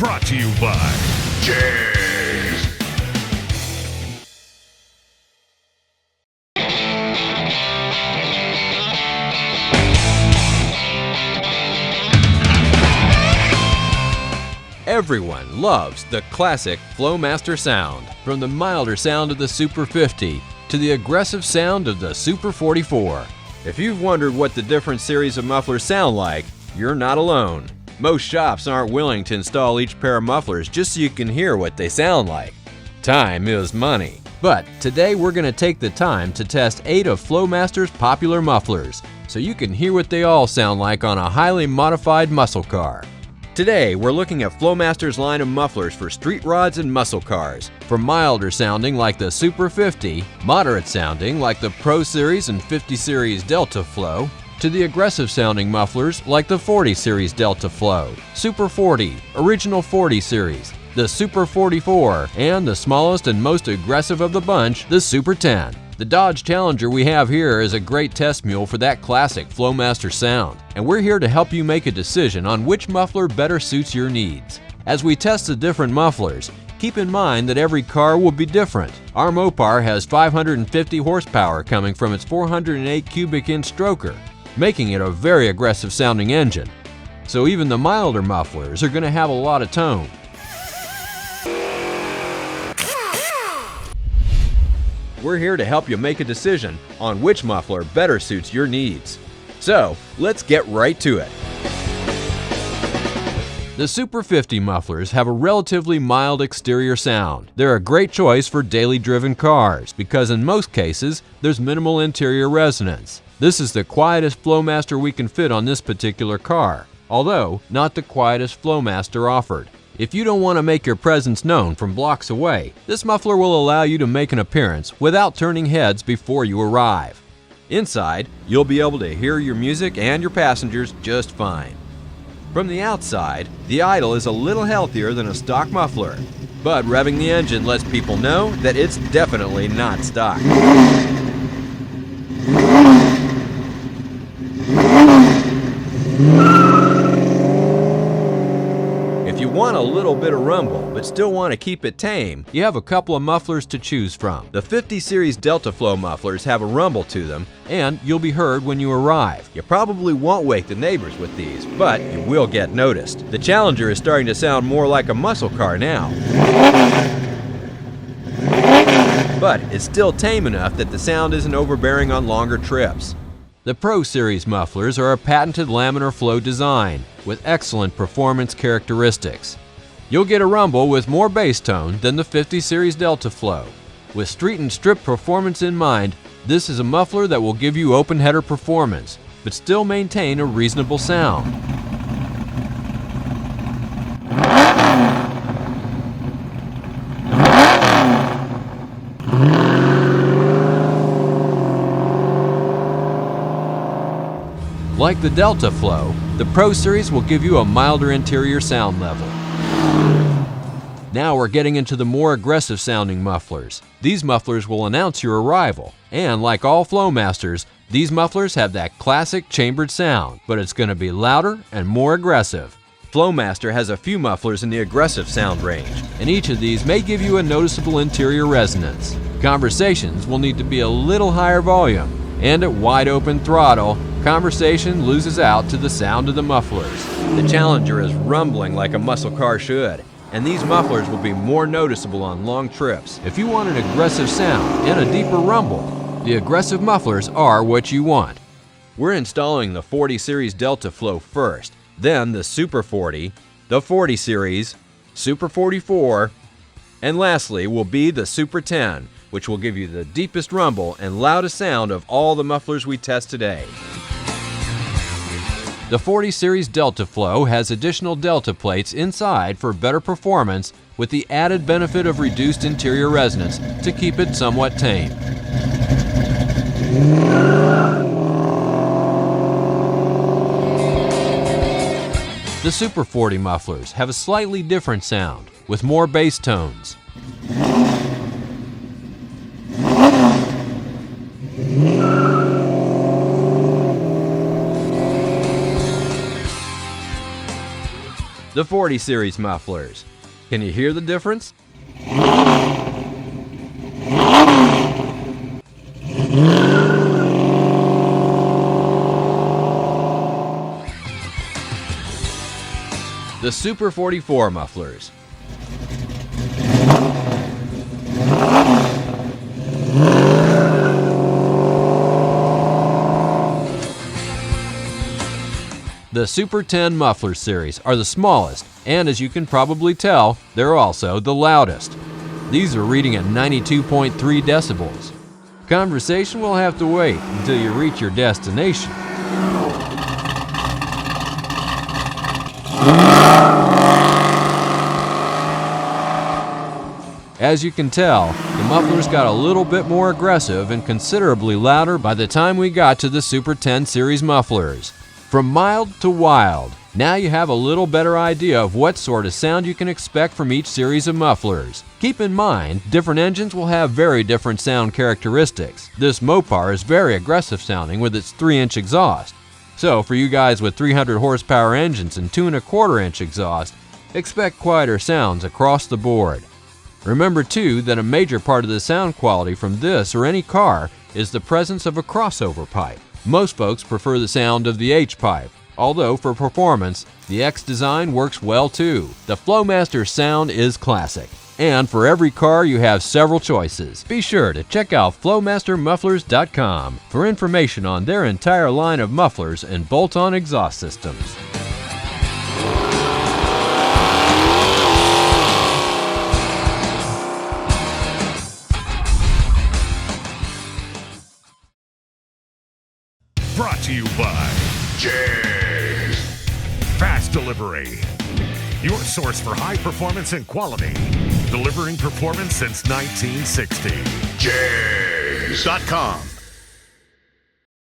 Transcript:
Brought to you by JEGS. Everyone loves the classic Flowmaster sound, from the milder sound of the Super 50 to the aggressive sound of the Super 44. If you've wondered what the different series of mufflers sound like, you're not alone. Most shops aren't willing to install each pair of mufflers just so you can hear what they sound like. Time is money. But today we're going to take the time to test 8 of Flowmaster's popular mufflers, so you can hear what they all sound like on a highly modified muscle car. Today, we're looking at Flowmaster's line of mufflers for street rods and muscle cars, from milder sounding like the Super 50, moderate sounding like the Pro Series and 50 Series Delta Flow, to the aggressive sounding mufflers like the 40 Series Delta Flow, Super 40, Original 40 Series, the Super 44, and the smallest and most aggressive of the bunch, the Super 10. The Dodge Challenger we have here is a great test mule for that classic Flowmaster sound, and we're here to help you make a decision on which muffler better suits your needs. As we test the different mufflers, keep in mind that every car will be different. Our Mopar has 550 horsepower coming from its 408 cubic inch stroker, making it a very aggressive sounding engine. So even the milder mufflers are going to have a lot of tone. We're here to help you make a decision on which muffler better suits your needs. So, let's get right to it. The Super 50 mufflers have a relatively mild exterior sound. They're a great choice for daily driven cars because in most cases, there's minimal interior resonance. This is the quietest Flowmaster we can fit on this particular car, although not the quietest Flowmaster offered. If you don't want to make your presence known from blocks away, this muffler will allow you to make an appearance without turning heads before you arrive. Inside, you'll be able to hear your music and your passengers just fine. From the outside, the idle is a little healthier than a stock muffler, but revving the engine lets people know that it's definitely not stock. If you want a little bit of rumble, but still want to keep it tame, you have a couple of mufflers to choose from. The 50 Series Delta Flow mufflers have a rumble to them, and you'll be heard when you arrive. You probably won't wake the neighbors with these, but you will get noticed. The Challenger is starting to sound more like a muscle car now, but it's still tame enough that the sound isn't overbearing on longer trips. The Pro Series mufflers are a patented laminar flow design with excellent performance characteristics. You'll get a rumble with more bass tone than the 50 Series Delta Flow. With street and strip performance in mind, this is a muffler that will give you open header performance, but still maintain a reasonable sound. Like the Delta Flow, the Pro Series will give you a milder interior sound level. Now we're getting into the more aggressive sounding mufflers. These mufflers will announce your arrival, and like all Flowmasters, these mufflers have that classic chambered sound, but it's going to be louder and more aggressive. Flowmaster has a few mufflers in the aggressive sound range, and each of these may give you a noticeable interior resonance. Conversations will need to be a little higher volume, and at wide open throttle, conversation loses out to the sound of the mufflers. The Challenger is rumbling like a muscle car should, and these mufflers will be more noticeable on long trips. If you want an aggressive sound and a deeper rumble, the aggressive mufflers are what you want. We're installing the 40 Series Delta Flow first, then the Super 40, the 40 Series, Super 44, and lastly will be the Super 10, which will give you the deepest rumble and loudest sound of all the mufflers we test today. The 40 Series Delta Flow has additional Delta plates inside for better performance with the added benefit of reduced interior resonance to keep it somewhat tame. The Super 40 mufflers have a slightly different sound with more bass tones. The the 40 series mufflers. Can you hear the difference? The Super 44 mufflers. The Super 10 Muffler series are the smallest, and as you can probably tell, they're also the loudest. These are reading at 92.3 decibels. Conversation will have to wait until you reach your destination. As you can tell, the mufflers got a little bit more aggressive and considerably louder by the time we got to the Super 10 series mufflers. From mild to wild, now you have a little better idea of what sort of sound you can expect from each series of mufflers. Keep in mind, different engines will have very different sound characteristics. This Mopar is very aggressive sounding with its 3-inch exhaust. So for you guys with 300 horsepower engines and 2¼ inch exhaust, expect quieter sounds across the board. Remember too that a major part of the sound quality from this or any car is the presence of a crossover pipe. Most folks prefer the sound of the H-pipe, although for performance, the X design works well too. The Flowmaster sound is classic, and for every car you have several choices. Be sure to check out flowmastermufflers.com for information on their entire line of mufflers and bolt-on exhaust systems. Brought to you by JEGS Fast Delivery, your source for high performance and quality, delivering performance since 1960. JEGS.com